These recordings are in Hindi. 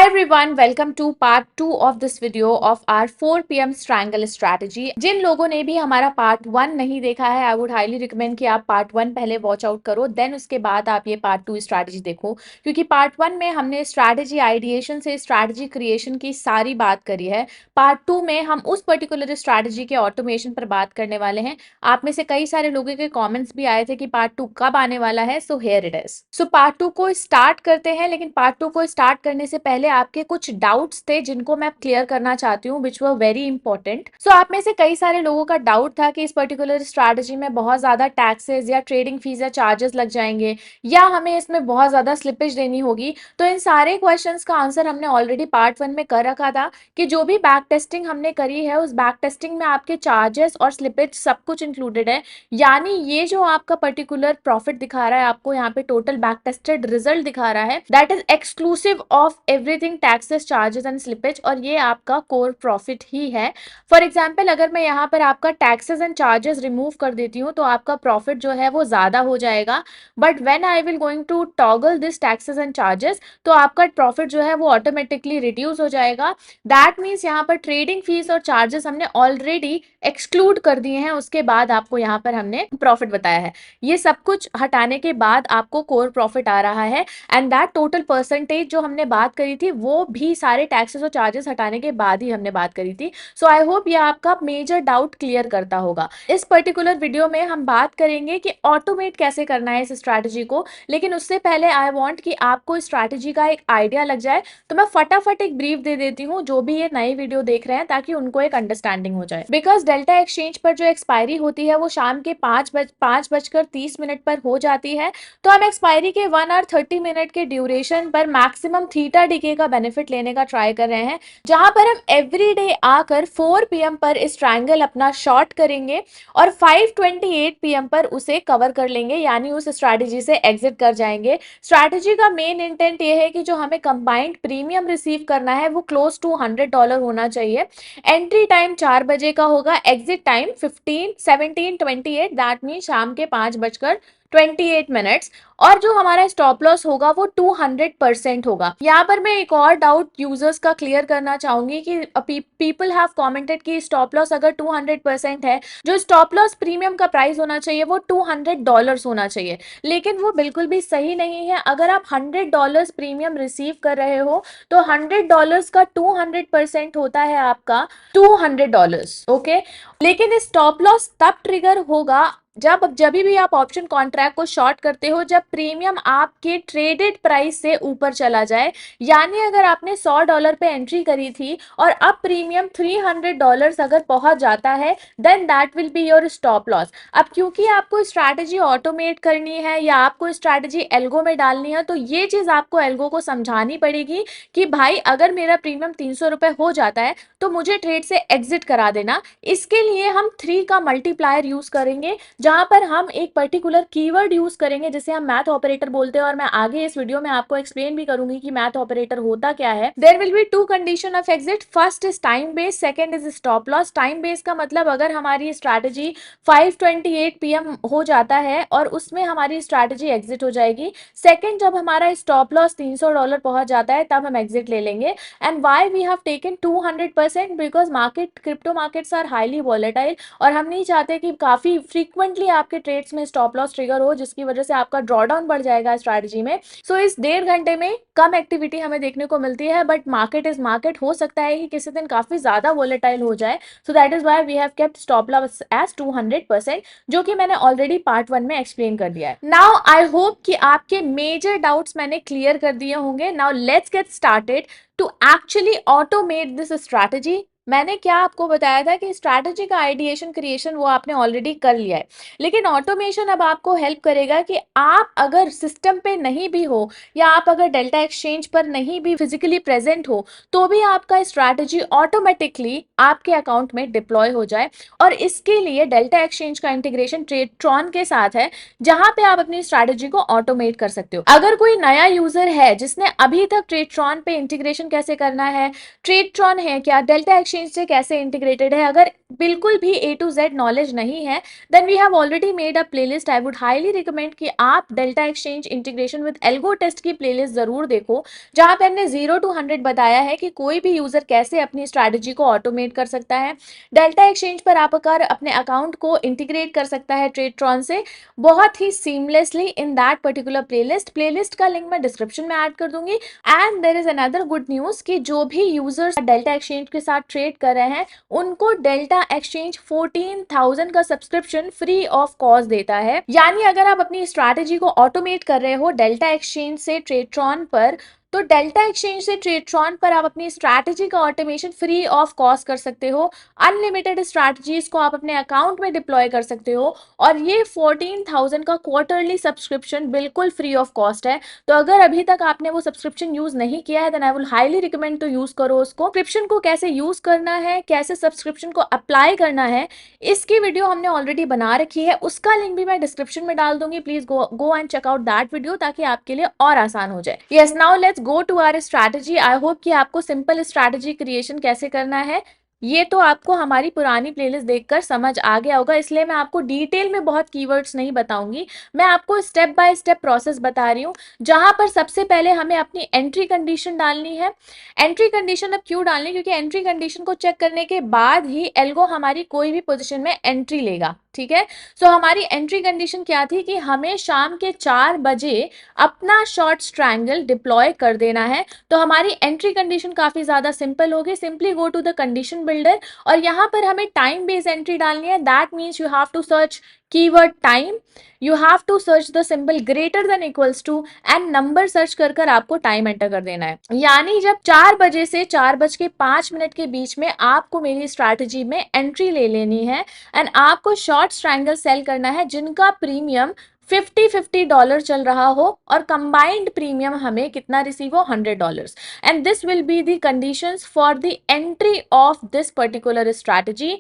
everyone, welcome to part 2 of this video of our 4 p.m. Strangle strategy. जिन लोगों ने भी हमारा पार्ट 1 नहीं देखा है, आई वुड हाईली रिकमेंड कि आप पार्ट 1 पहले वॉच आउट करो, देन उसके बाद आप ये पार्ट 2 स्ट्रैटेजी देखो, क्योंकि पार्ट 1 में हमने स्ट्रैटेजी आइडिएशन से स्ट्रैटेजी क्रिएशन की सारी बात करी है। पार्ट 2 में हम उस पर्टिकुलर स्ट्रैटेजी के ऑटोमेशन पर बात करने वाले हैं। आप में से कई सारे लोगों के कॉमेंट्स भी आए थे कि पार्ट 2 कब आने वाला है, so here it is. So part 2 को स्टार्ट करते हैं, लेकिन पार्ट 2 को स्टार्ट करने से पहले आपके कुछ डाउट्स थे जिनको मैं क्लियर करना चाहती हूँ, विच वर वेरी इंपॉर्टेंट। सो आप में से कई सारे लोगों का डाउट था कि इस पर्टिकुलर स्ट्रैटेजी में बहुत ज्यादा टैक्सेस या ट्रेडिंग फीस या चार्जेस लग जाएंगे, या हमें इसमें बहुत ज्यादा स्लिपेज देनी होगी। तो इन सारे क्वेश्चंस का आंसर हमने ऑलरेडी पार्ट 1 में कर रखा था कि जो भी बैक टेस्टिंग हमने करी है उस बैक टेस्टिंग में आपके चार्जेस और स्लिपेज सब कुछ इंक्लूडेड है। यानी ये जो आपका पर्टिकुलर प्रॉफिट दिखा रहा है, आपको यहाँ पे टोटल बैक टेस्टेड रिजल्ट दिखा रहा है, that is exclusive of everything, taxes, charges and slippage, और ये आपका कोर प्रॉफिट ही है। फॉर एग्जाम्पल, अगर मैं यहाँ पर आपका टैक्सेस एंड चार्जेस रिमूव कर देती हूँ तो आपका प्रॉफिट जो है वो ज्यादा हो जाएगा, but when I will going to toggle this taxes and charges तो आपका प्रॉफिट जो है वो ऑटोमेटिकली रिड्यूस हो जाएगा। दैट मीन्स यहाँ पर ट्रेडिंग फीस और चार्जेस हमने ऑलरेडी एक्सक्लूड कर दिए हैं, उसके बाद आपको यहाँ पर हमने प्रॉफिट बताया है। ये सब कुछ हटाने के बाद आपको कोर प्रॉफिट आ रहा है, एंड दैट टोटल परसेंटेज जो हमने बात करी थी वो भी सारे टैक्सेस और चार्जेस हटाने के बाद ही हमने बात करी थी। सो आई होप ये आपका मेजर डाउट क्लियर करता होगा। इस पर्टिकुलर वीडियो में हम बात करेंगे कि ऑटोमेट कैसे करना है इस स्ट्रैटेजी को, लेकिन उससे पहले आई वांट कि आपको स्ट्रैटेजी का एक आइडिया लग जाए, तो मैं फटाफट एक ब्रीफ दे देती हूँ जो भी ये नई वीडियो देख रहे हैं, ताकि उनको एक अंडरस्टैंडिंग हो जाए। बिकॉज डेल्टा एक्सचेंज पर जो एक्सपायरी होती है वो शाम के 5:30 पर हो जाती है, तो हम एक्सपायरी के 1 hour 30 minute के ड्यूरेशन पर मैक्सिमम थीटा डीके का बेनिफिट लेने का ट्राई कर रहे हैं, जहां पर हम एवरी डे आकर 4 PM पर इस ट्रायंगल अपना शॉर्ट करेंगे और 5:28 PM पर उसे कवर कर लेंगे, यानी उस स्ट्रैटेजी से एग्जिट कर जाएंगे। स्ट्रैटेजी का मेन इंटेंट ये है कि जो हमें कंबाइंड प्रीमियम रिसीव करना है वो क्लोज टू $100 होना चाहिए। एंट्री टाइम 4 बजे का होगा, एग्जिट टाइम 17:28, दैट मीन शाम के 5:28, और जो हमारा स्टॉप लॉस होगा वो 200% होगा। यहाँ पर मैं एक और डाउट यूजर्स का क्लियर करना चाहूंगी कि पीपल हैव कमेंटेड कि स्टॉप लॉस अगर 200% है, जो स्टॉप लॉस प्रीमियम का प्राइस होना चाहिए वो $200 होना चाहिए, लेकिन वो बिल्कुल भी सही नहीं है। अगर आप $100 प्रीमियम रिसीव कर रहे हो तो $100 का 200% होता है आपका $200, ओके। लेकिन स्टॉप लॉस तब ट्रिगर होगा जब भी आप ऑप्शन कॉन्ट्रैक्ट को शॉर्ट करते हो, जब प्रीमियम आपके ट्रेडेड प्राइस से ऊपर चला जाए। यानी अगर आपने $100 पे एंट्री करी थी और अब प्रीमियम $300 अगर पहुंच जाता है, then that will be your stop loss. अब क्योंकि आपको स्ट्रैटेजी ऑटोमेट करनी है या आपको स्ट्रैटेजी एल्गो में डालनी है, तो ये चीज आपको एल्गो को समझानी पड़ेगी कि भाई अगर मेरा प्रीमियम ₹300 हो जाता है तो मुझे ट्रेड से एग्जिट करा देना। इसके लिए हम 3 का मल्टीप्लायर यूज करेंगे, जहां पर हम एक पर्टिकुलर कीवर्ड यूज करेंगे जिसे हम मैथ ऑपरेटर बोलते हैं, और मैं आगे इस वीडियो में आपको एक्सप्लेन भी करूंगी कि मैथ ऑपरेटर होता क्या है। There will be 2 condition of exit, first is time base, second is stop loss. Time base का मतलब अगर हमारी स्ट्रैटेजी 5:28 PM हो जाता है और उसमें हमारी स्ट्रैटेजी एग्जिट हो जाएगी। सेकंड, जब हमारा स्टॉप लॉस $300 पहुंच जाता है तब हम एग्जिट ले लेंगे। And why we have taken 200%, because market, crypto markets are highly volatile, और हम नहीं चाहते कि काफी फ्रीक्वेंटली आपके ट्रेड्स में स्टॉप लॉस ट्रिगर हो, जिसकी वजह से आपका ड्रॉडाउन बढ़ जाएगा स्ट्रैटेजी में। सो इस 1.5 घंटे में कम एक्टिविटी हमें देखने को मिलती है, बट मार्केट इज मार्केट, हो सकता है कि किसी दिन काफी ज्यादा वोलेटाइल हो जाए। So that is why we have kept stop loss as 200%, जो कि मैंने ऑलरेडी पार्ट 1 में एक्सप्लेन कर दिया है। नाउ आई होप कि आपके मेजर डाउट्स मैंने क्लियर कर दिए होंगे। Now let's get started to actually automate this strategy. मैंने क्या आपको बताया था कि स्ट्रैटेजी का आइडिएशन क्रिएशन वो आपने ऑलरेडी कर लिया है, लेकिन ऑटोमेशन अब आपको हेल्प करेगा कि आप अगर सिस्टम पे नहीं भी हो या आप अगर डेल्टा एक्सचेंज पर नहीं भी फिजिकली प्रेजेंट हो, तो भी आपका स्ट्रैटेजी ऑटोमेटिकली आपके अकाउंट में डिप्लॉय हो जाए। और इसके लिए डेल्टा एक्सचेंज का इंटीग्रेशन ट्रेडट्रॉन के साथ है, जहां पे आप अपनी स्ट्रैटेजी को ऑटोमेट कर सकते हो। अगर कोई नया यूजर है जिसने अभी तक ट्रेडट्रॉन पे इंटीग्रेशन कैसे करना है, ट्रेडट्रॉन है क्या, डेल्टा एक्सचेंज एक्सचेंज से कैसे इंटीग्रेटेड है, अगर बिल्कुल भी A to Z नॉलेज नहीं है, then we have already made a playlist. I would highly recommend कि आप Delta Exchange integration with algo test की प्लेलिस्ट जरूर देखो, जहां पे हमने 0 to 100 बताया है कि कोई भी यूजर कैसे अपनी स्ट्रैटेजी को ऑटोमेट कर सकता है। डेल्टा एक्सचेंज पर आप अगर अपने अकाउंट को इंटीग्रेट कर सकता है ट्रेडट्रॉन से बहुत ही seamlessly in that particular playlist का लिंक मैं डिस्क्रिप्शन में ऐड कर दूंगी। And there is another good news कि जो भी यूजर्स डेल्टा एक्सचेंज के साथ ट्रेड कर रहे हैं उनको डेल्टा एक्सचेंज 14,000 का सब्सक्रिप्शन फ्री ऑफ कॉस्ट देता है। यानी अगर आप अपनी स्ट्रैटेजी को ऑटोमेट कर रहे हो डेल्टा एक्सचेंज से ट्रेडट्रॉन पर, तो डेल्टा एक्सचेंज से ट्रेडट्रॉन पर आप अपनी स्ट्रैटेजी का ऑटोमेशन फ्री ऑफ कॉस्ट कर सकते हो। अनलिमिटेड स्ट्रैटेजीज को आप अपने अकाउंट में डिप्लॉय कर सकते हो और ये 14,000 का क्वार्टरली सब्सक्रिप्शन बिल्कुल फ्री ऑफ कॉस्ट है। तो अगर अभी तक आपने वो सब्सक्रिप्शन यूज नहीं किया है, then I will highly recommend to use करो उसको। सब्सक्रिप्शन को कैसे यूज करना है, कैसे सब्सक्रिप्शन को अप्लाई करना है, इसकी वीडियो हमने ऑलरेडी बना रखी है, उसका लिंक भी मैं डिस्क्रिप्शन में डाल दूंगी। Please go and check out that video ताकि आपके लिए और आसान हो जाए। Yes, now let's go to our strategy. I hope कि आपको सिंपल स्ट्रैटेजी क्रिएशन कैसे करना है ये तो आपको हमारी पुरानी प्लेलिस्ट देखकर समझ आ गया होगा, इसलिए मैं आपको डिटेल में बहुत कीवर्ड्स नहीं बताऊंगी। मैं आपको स्टेप बाय स्टेप प्रोसेस बता रही हूँ, जहां पर सबसे पहले हमें अपनी एंट्री कंडीशन डालनी है। एंट्री कंडीशन अब क्यों डालनी, क्योंकि एंट्री कंडीशन को चेक करने के बाद ही एल्गो हमारी कोई भी पोजीशन में एंट्री लेगा। ठीक है, सो हमारी एंट्री कंडीशन क्या थी कि हमें शाम के 4 बजे अपना शॉर्ट स्ट्रैंगल डिप्लॉय कर देना है। तो हमारी एंट्री कंडीशन काफी ज्यादा सिंपल होगी। Simply go to the condition builder और यहाँ पर हमें टाइम बेस्ड एंट्री डालनी है। That means you have to search keyword time, you have to search the symbol greater than equals to and number search कर कर आपको टाइम एंटर कर देना है। यानी जब 4 बजे से 4:05 के बीच में आपको मेरी स्ट्रैटेजी में एंट्री ले लेनी है एंड आपको शॉर्ट स्ट्रैंगल सेल करना है जिनका प्रीमियम $50 चल रहा हो और कंबाइंड प्रीमियम हमें कितना रिसीव हो, $100। And this will be the conditions for the entry of this particular strategy.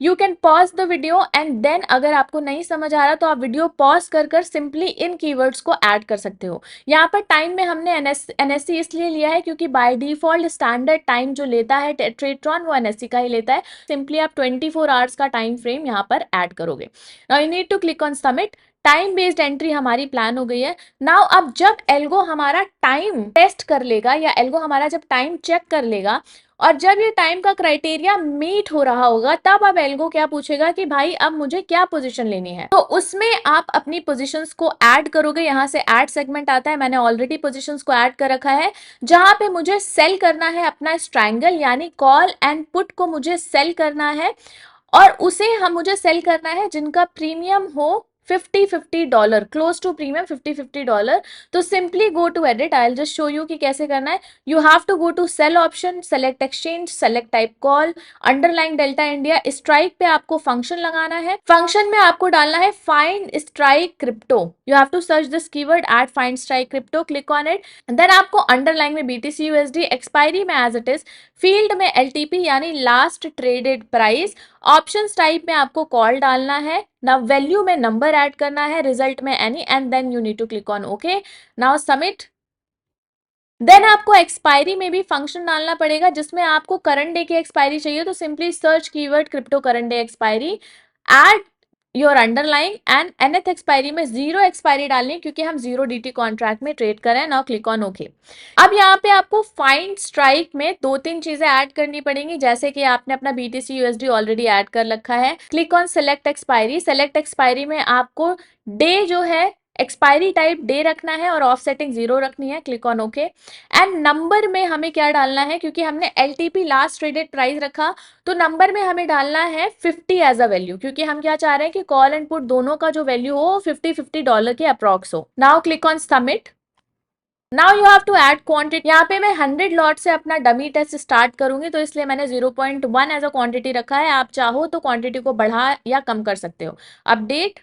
You can pause the video and then अगर आपको नहीं समझ आ रहा तो आप वीडियो पॉज कर कर सिंपली इन कीवर्ड्स को ऐड कर सकते हो। यहाँ पर टाइम में हमने एनएससी इसलिए लिया है क्योंकि बाय डिफॉल्ट स्टैंडर्ड टाइम जो लेता है ट्रेडट्रॉन वो एनएससी का ही लेता है। सिंपली आप 24 आवर्स का टाइम फ्रेम यहाँ पर ऐड करोगे। Now you need to click on submit. Time based entry हमारी प्लान हो गई है। नाउ अब जब एल्गो हमारा टाइम टेस्ट कर लेगा या एल्गो हमारा जब टाइम चेक कर लेगा और जब ये टाइम का क्राइटेरिया मीट हो रहा होगा, तब अब एल्गो क्या पूछेगा कि भाई अब मुझे क्या पोजीशन लेनी है। तो उसमें आप अपनी पोजीशंस को ऐड करोगे। यहाँ से ऐड सेगमेंट आता है, मैंने ऑलरेडी पोजीशंस को ऐड कर रखा है, जहां पे मुझे सेल करना है अपना स्ट्रैंगल, यानी कॉल एंड पुट को मुझे सेल करना है और उसे हम मुझे सेल करना है जिनका प्रीमियम हो $50 क्लोज टू प्रीमियम $50 तो simply go to edit. I will just show you कि कैसे करना है। You have to go to sell option, select exchange, select type call, underline delta India, strike पे आपको फंक्शन लगाना है। फंक्शन में आपको डालना है find strike crypto. You have to search this keyword at find strike crypto, click on it. Then आपको अंडरलाइन में BTC USD, एक्सपायरी में एज इट इज, फील्ड में LTP यानी last traded price, options type में आपको कॉल डालना है, ना वैल्यू में नंबर ऐड करना है, रिजल्ट में any, and then you need to click on okay. Now submit. Then आपको एक्सपायरी में भी फंक्शन डालना पड़ेगा जिसमें आपको करंट डे की एक्सपायरी चाहिए, तो simply search keyword crypto current day expiry, add your underline and nth expiry में 0 एक्सपायरी डालनी है क्योंकि हम 0 DT कॉन्ट्रैक्ट में ट्रेड कर रहे हैं। Now click on okay. अब यहाँ पे आपको फाइंड स्ट्राइक में 2-3 चीजें ऐड करनी पड़ेंगी, जैसे कि आपने अपना BTC USD ऑलरेडी ऐड कर रखा है। Click on select expiry. Select expiry में आपको डे जो है एक्सपायरी टाइप डे रखना है और ऑफसेटिंग 0 रखनी है। Click on okay. And number में हमें क्या डालना है, क्योंकि हमने LTP लास्ट ट्रेडेड प्राइस रखा तो नंबर में हमें डालना है 50 एज अ वैल्यू, क्योंकि हम क्या चाह रहे हैं कि कॉल एंड पुट दोनों का जो वैल्यू हो $50 के अप्रॉक्स हो। Now click on submit. Now you have to add quantity. यहाँ पे मैं 100 लॉट से अपना डमी टेस्ट स्टार्ट करूंगी तो इसलिए मैंने 0.1 एज अ क्वांटिटी रखा है। आप चाहो तो क्वांटिटी को बढ़ा या कम कर सकते हो। Update.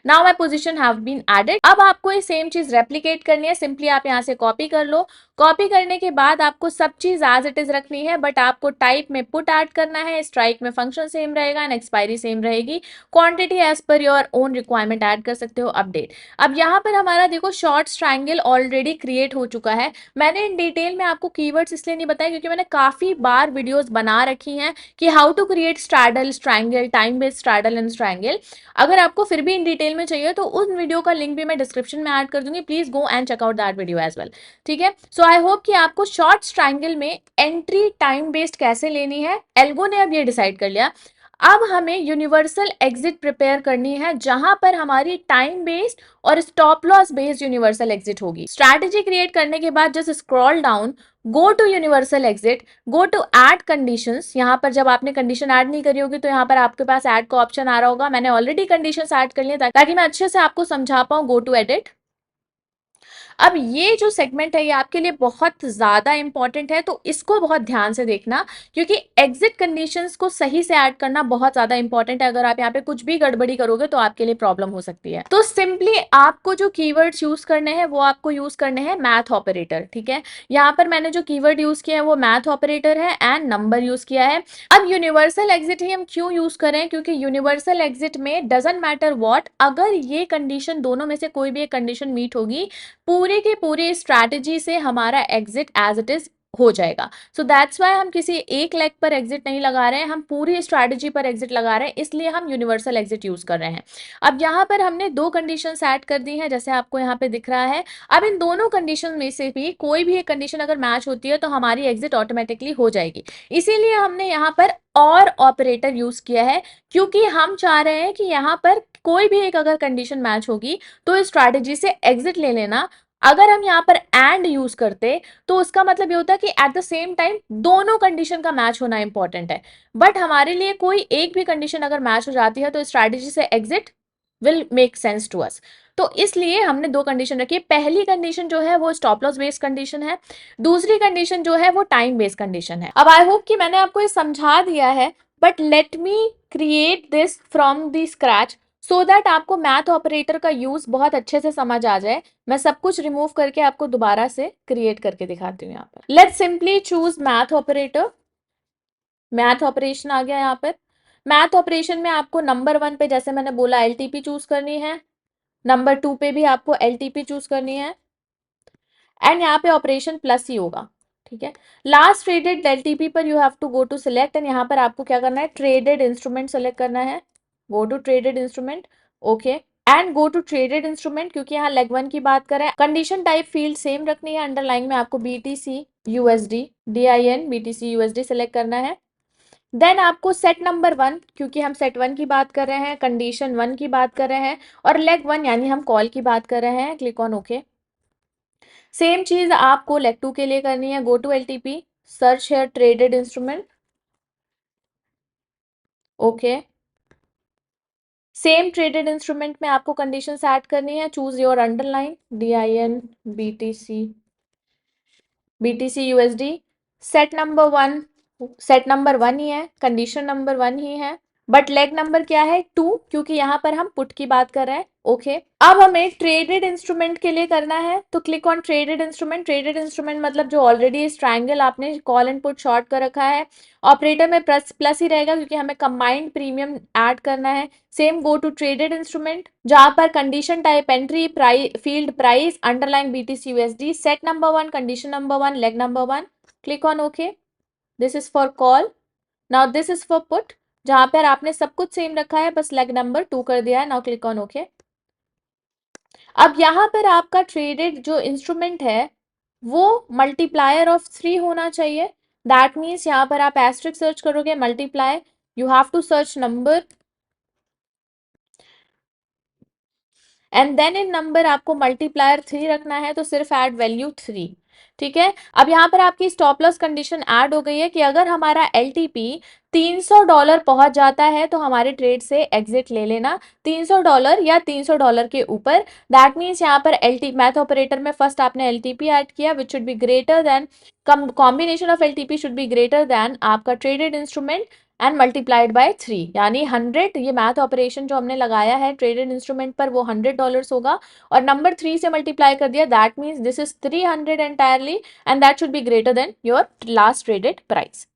Now my position have been added. अब आपको ये सेम चीज रेप्लीकेट करनी है। सिंपली आप यहाँ से कॉपी कर लो, कॉपी करने के बाद आपको सब चीज एज इट इज रखनी है, बट आपको टाइप में पुट ऐड करना है, स्ट्राइक में फंक्शन सेम रहेगा एंड एक्सपायरी सेम रहेगी, quantity as per your own requirement add कर सकते हो, अपडेट। अब यहाँ पर हमारा देखो शॉर्ट ट्रायंगल ऑलरेडी क्रिएट हो चुका है। मैंने इन डिटेल में आपको कीवर्ड्स इसलिए नहीं बताया क्योंकि मैंने काफी बार वीडियोस बना रखी हैं कि how to create straddle triangle, time based straddle and triangle. अगर आपको फिर भी इन डिटेल में चाहिए तो उस वीडियो का लिंक भी मैं डिस्क्रिप्शन में ऐड कर दूंगी, please go and check out that video as well. ठीक है, सो आई होप कि आपको शॉर्ट ट्रायंगल में एंट्री टाइम बेस्ड कैसे लेनी है एल्गो ने अब ये डिसाइड कर लिया। अब हमें यूनिवर्सल एग्जिट प्रिपेयर करनी है जहां पर हमारी टाइम बेस्ड और stop loss based universal exit होगी। स्ट्रैटेजी क्रिएट करने के बाद just scroll down, go to universal exit, go to add conditions. यहां पर जब आपने कंडीशन ऐड नहीं करी होगी तो यहां पर आपके पास ऐड का ऑप्शन आ रहा होगा। मैंने ऑलरेडी कंडीशंस ऐड कर लिए ताकि मैं अच्छे से आपको समझा पाऊं। Go to edit. अब ये जो सेगमेंट है ये आपके लिए बहुत ज्यादा इंपॉर्टेंट है, तो इसको बहुत ध्यान से देखना क्योंकि एग्जिट कंडीशंस को सही से ऐड करना बहुत ज्यादा इंपॉर्टेंट है। अगर आप यहाँ पे कुछ भी गड़बड़ी करोगे तो आपके लिए प्रॉब्लम हो सकती है। तो सिंपली आपको जो कीवर्ड्स यूज करने हैं वो आपको यूज करने हैं मैथ ऑपरेटर। ठीक है, यहाँ पर मैंने जो कीवर्ड यूज किया है वो मैथ ऑपरेटर है एंड नंबर यूज किया है। अब यूनिवर्सल एग्जिट ही हम क्यों यूज करें, क्योंकि यूनिवर्सल एग्जिट में डजंट मैटर व्हाट, अगर ये कंडीशन दोनों में से कोई भी एक कंडीशन मीट होगी पूरे के पूरे स्ट्रैटेजी से हमारा एग्जिट एज इट इज हो जाएगा। सो दैट्स वाई हम किसी एक लेग पर एग्जिट नहीं लगा रहे हैं, हम पूरी स्ट्रैटेजी पर एग्जिट लगा रहे हैं, इसलिए हम यूनिवर्सल एग्जिट यूज कर रहे हैं। अब यहाँ पर हमने दो कंडीशंस ऐड कर दी हैं जैसे आपको यहाँ पे दिख रहा है। अब इन दोनों कंडीशन में से भी कोई भी एक कंडीशन अगर मैच होती है तो हमारी एग्जिट ऑटोमेटिकली हो जाएगी। इसीलिए हमने यहाँ पर और ऑपरेटर यूज किया है क्योंकि हम चाह रहे हैं कि यहाँ पर कोई भी एक अगर कंडीशन मैच होगी तो इस स्ट्रैटेजी से एग्जिट ले लेना। अगर हम यहाँ पर एंड यूज करते तो उसका मतलब ये होता है कि एट द सेम टाइम दोनों कंडीशन का मैच होना इंपॉर्टेंट है, बट हमारे लिए कोई एक भी कंडीशन अगर मैच हो जाती है तो स्ट्रैटेजी से exit will make sense to us. तो इसलिए हमने दो कंडीशन रखी है। पहली कंडीशन जो है वो स्टॉप लॉस बेस्ड कंडीशन है, दूसरी कंडीशन जो है वो टाइम बेस्ड कंडीशन है। अब आई होप कि मैंने आपको ये समझा दिया है, but let me create this from the scratch so that आपको मैथ ऑपरेटर का यूज बहुत अच्छे से समझ आ जाए। मैं सब कुछ रिमूव करके आपको दोबारा से क्रिएट करके दिखाती हूँ। यहाँ पर let's simply choose math operator. Math operation आ गया यहाँ पर। मैथ ऑपरेशन में आपको नंबर 1 पे जैसे मैंने बोला एलटीपी चूज करनी है, नंबर 2 पे भी आपको एलटीपी चूज करनी है एंड यहाँ पे ऑपरेशन प्लस ही होगा। ठीक है, लास्ट ट्रेडेड एलटीपी पर you have to go to select and यहाँ पर आपको क्या करना है, ट्रेडेड इंस्ट्रूमेंट सेलेक्ट करना है। Go to traded instrument, okay and go to traded instrument क्योंकि यहाँ लेग 1 की बात करें। कंडीशन टाइप फील्ड सेम रखनी है, अंडरलाइन में आपको BTC USD DIN BTC USD select करना है। देन आपको सेट नंबर 1 क्योंकि हम सेट 1 की बात कर रहे हैं, कंडीशन 1 की बात कर रहे हैं और लेग 1 यानी हम कॉल की बात कर रहे हैं, क्लिक ऑन ओके। सेम चीज आपको लेग 2 के लिए करनी है। Go to LTP, search here traded instrument, okay. Same traded instrument में आपको कंडीशन ऐड करनी है। Choose your underline DIN BTC USD। Set number 1 ही है, कंडीशन नंबर 1 ही है, बट लेग नंबर क्या है 2 क्योंकि यहाँ पर हम पुट की बात कर रहे हैं, ओके। अब हमें ट्रेडेड इंस्ट्रूमेंट के लिए करना है तो click on traded instrument. Traded instrument मतलब जो ऑलरेडी इस ट्रायंगल आपने कॉल एंड पुट शॉर्ट कर रखा है, ऑपरेटर में प्लस प्लस ही रहेगा क्योंकि हमें कंबाइंड प्रीमियम ऐड करना है। Same go to traded instrument जहां पर condition type entry price field price underline BTC USD, set number 1, condition number 1, leg number 1, click on okay. This is for call, now this is for put जहां पर आपने सब कुछ सेम रखा है, बस लेग नंबर 2 कर दिया है। Now click on okay. अब यहां पर आपका ट्रेडेड जो इंस्ट्रूमेंट है वो मल्टीप्लायर ऑफ 3 होना चाहिए। दैट मीन्स यहां पर आप एस्ट्रिक सर्च करोगे, multiply, you have to search number and then in number आपको मल्टीप्लायर 3 रखना है तो सिर्फ ऐड वैल्यू 3। ठीक है, अब यहाँ पर आपकी स्टॉप लॉस कंडीशन ऐड हो गई है कि अगर हमारा LTP $300 पहुंच जाता है तो हमारे ट्रेड से एग्जिट ले लेना, $300 या $300 के ऊपर। दैट मीन्स यहाँ पर LTP मैथ ऑपरेटर में फर्स्ट आपने LTP ऐड किया which should be greater than, combination of LTP should be greater than आपका traded instrument and multiplied by 3, यानी 100, ये मैथ ऑपरेशन जो हमने लगाया है ट्रेडेड इंस्ट्रूमेंट पर वो $100 होगा, और नंबर 3 से मल्टीप्लाई कर दिया, that means this is 300 entirely and that should be greater than your last traded price.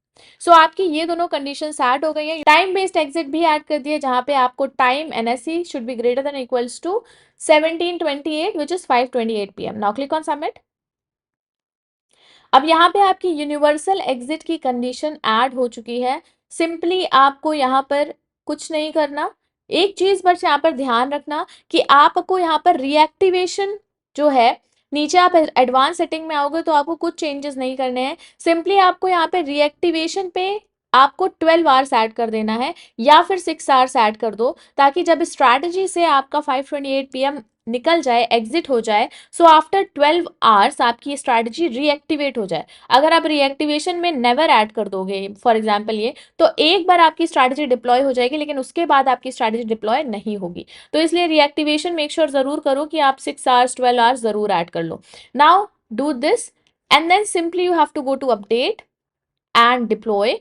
So आपकी ये दोनों कंडीशन ऐड हो गई है। टाइम बेस्ड एग्जिट भी ऐड कर दिए, जहां पे आपको time NSC should be greater than equals to 17:28 which is 5:28 PM। Now click on submit. अब यहाँ पे आपकी यूनिवर्सल एग्जिट की कंडीशन ऐड हो चुकी है। सिंपली आपको यहाँ पर कुछ नहीं करना, एक चीज बस यहाँ पर ध्यान रखना कि आपको यहाँ पर रिएक्टिवेशन जो है, नीचे आप एडवांस सेटिंग में आओगे तो आपको कुछ चेंजेस नहीं करने हैं। सिंपली आपको यहाँ पे रिएक्टिवेशन पे आपको 12 आवर्स ऐड कर देना है, या फिर 6 आवर्स ऐड कर दो, ताकि जब स्ट्रैटेजी से आपका 5:28 PM निकल जाए, एग्जिट हो जाए, सो आफ्टर 12 आवर्स आपकी स्ट्रैटेजी रीएक्टिवेट हो जाए। अगर आप रीएक्टिवेशन में नेवर ऐड कर दोगे, फॉर एग्जांपल ये, तो एक बार आपकी स्ट्रैटेजी डिप्लॉय हो जाएगी, लेकिन उसके बाद आपकी स्ट्रैटेजी डिप्लॉय नहीं होगी। तो इसलिए रीएक्टिवेशन मेक श्योर जरूर करो कि आप 6 आवर्स 12 आवर्स जरूर ऐड कर लो। Now do this and then simply you have to go to update and deploy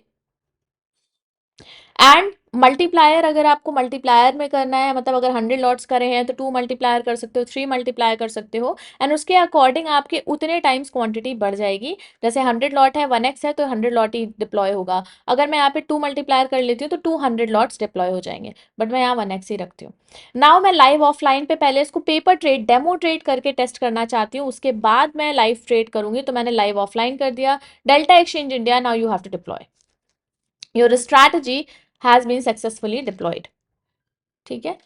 and multiplier. अगर आपको मल्टीप्लायर में करना है, मतलब अगर 100 लॉट्स करे हैं तो 2 मल्टीप्लायर कर सकते हो, 3 मल्टीप्लायर कर सकते हो, एंड उसके अकॉर्डिंग आपके उतने टाइम्स क्वांटिटी बढ़ जाएगी। जैसे 100 लॉट है, 1x है, तो 100 लॉट ही डिप्लॉय होगा। अगर मैं यहाँ पे 2 मल्टीप्लायर कर लेती हूँ तो 200 लॉट्स डिप्लॉय हो जाएंगे, बट मैं यहाँ 1x ही रखती हूँ। नाउ मैं लाइव ऑफलाइन पे पहले इसको पेपर ट्रेड डेमो ट्रेड करके टेस्ट करना चाहती हूँ, उसके बाद मैं लाइव ट्रेड करूंगी। तो मैंने लाइव ऑफलाइन कर दिया, Delta Exchange India. Now you have to deploy, your strategy has been successfully deployed. ठीक है।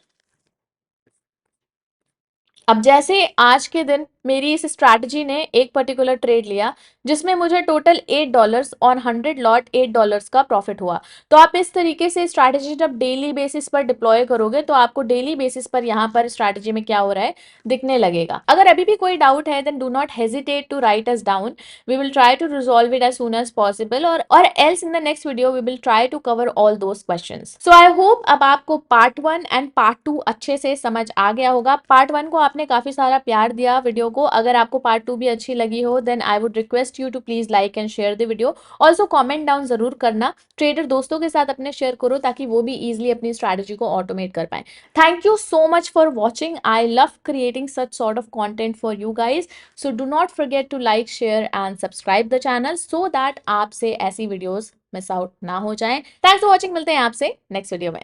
अब जैसे आज के दिन मेरी इस स्ट्रैटेजी ने एक पर्टिकुलर ट्रेड लिया, जिसमें मुझे टोटल $8 और 100 लॉट $8 का प्रॉफिट हुआ। तो आप इस तरीके से स्ट्रैटेजी जब डेली बेसिस पर डिप्लॉय करोगे तो आपको डेली बेसिस पर यहाँ पर स्ट्रैटेजी में क्या हो रहा है दिखने लगेगा। अगर अभी भी कोई डाउट है then do not hesitate to write us down, we will try to resolve it as soon as possible, और else in the next video we will try to cover all those questions. So I hope अब आपको पार्ट 1 एंड पार्ट 2 अच्छे से समझ आ गया होगा। पार्ट 1 को आपने काफी सारा प्यार दिया वीडियो को। अगर आपको पार्ट 2 भी अच्छी लगी हो then I would request you to please like and share the video. Also comment down जरूर करना, ट्रेडर दोस्तों के साथ अपने शेयर करो ताकि वो भी इजिली अपनी स्ट्रैटेजी को ऑटोमेट कर पाए। Thank you so much for watching, I love creating such sort of content for you guys. So do not forget to like share and subscribe the channel so that आपसे ऐसी वीडियोज मिस आउट ना हो जाए। थैंक्स फॉर वॉचिंग, मिलते हैं आपसे नेक्स्ट वीडियो में।